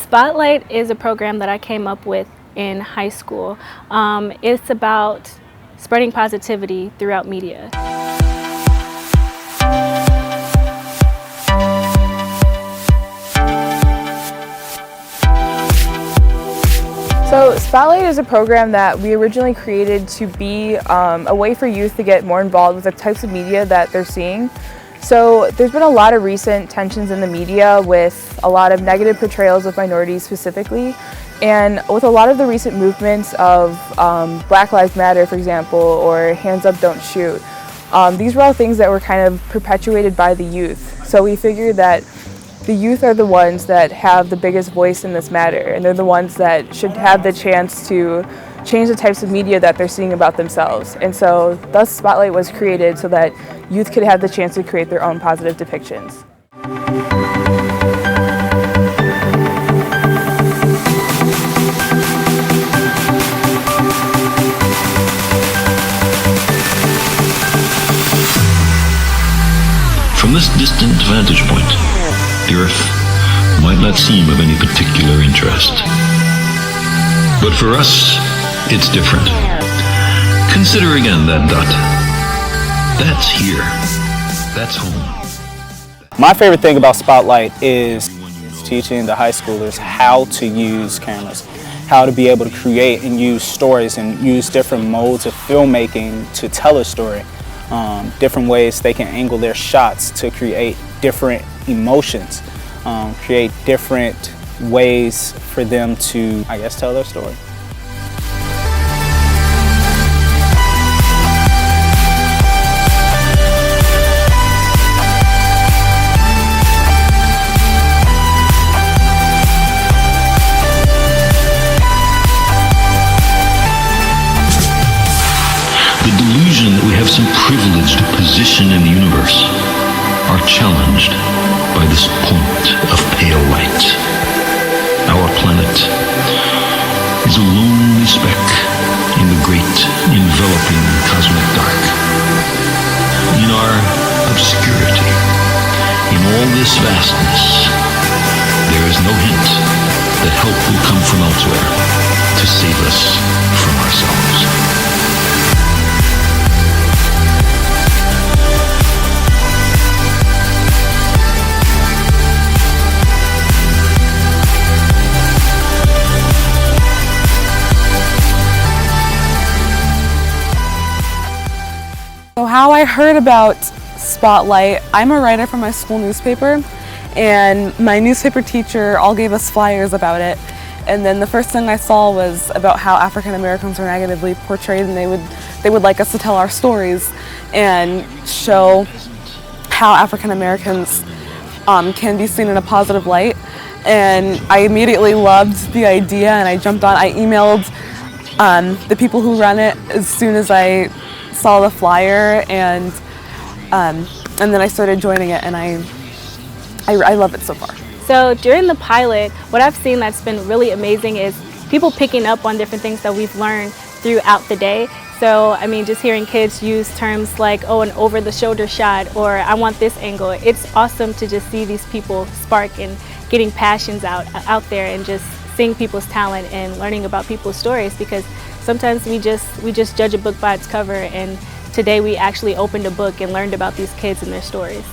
Spotlight is a program that I came up with in high school. It's about spreading positivity throughout media. So Spotlight is a program that we originally created to be a way for youth to get more involved with the types of media that they're seeing. So there's been a lot of recent tensions in the media with a lot of negative portrayals of minorities specifically, and with a lot of the recent movements of Black Lives Matter, for example, or Hands Up, Don't Shoot. These were all things that were kind of perpetuated by the youth. So we figured that the youth are the ones that have the biggest voice in this matter, and they're the ones that should have the chance to change the types of media that they're seeing about themselves. And so thus Spotlight was created so that youth could have the chance to create their own positive depictions. From this distant vantage point, the Earth might not seem of any particular interest. But for us, it's different. Consider again that dot. That's here. That's home. My favorite thing about Spotlight is teaching the high schoolers how to use cameras, how to be able to create and use stories and use different modes of filmmaking to tell a story. Different ways they can angle their shots to create different emotions, create different ways for them to, I guess, tell their story. The delusion that we have some privileged position in the universe are challenged by this point of pale light. Our planet is a lonely speck in the great enveloping cosmic dark. In our obscurity, in all this vastness, there is no hint that help will come from elsewhere to save us from ourselves. So how I heard about Spotlight, I'm a writer for my school newspaper, and my newspaper teacher all gave us flyers about it. And then the first thing I saw was about how African Americans are negatively portrayed, and they would like us to tell our stories and show how African Americans can be seen in a positive light. And I immediately loved the idea, and I jumped on. I emailed the people who run it as soon as I saw the flyer, and then I started joining it, and I love it so far. So during the pilot, what I've seen that's been really amazing is people picking up on different things that we've learned throughout the day. So I mean, just hearing kids use terms like, oh, an over-the-shoulder shot, or I want this angle. It's awesome to just see these people spark and getting passions out there, and just seeing people's talent and learning about people's stories, because sometimes we just judge a book by its cover, and today we actually opened a book and learned about these kids and their stories.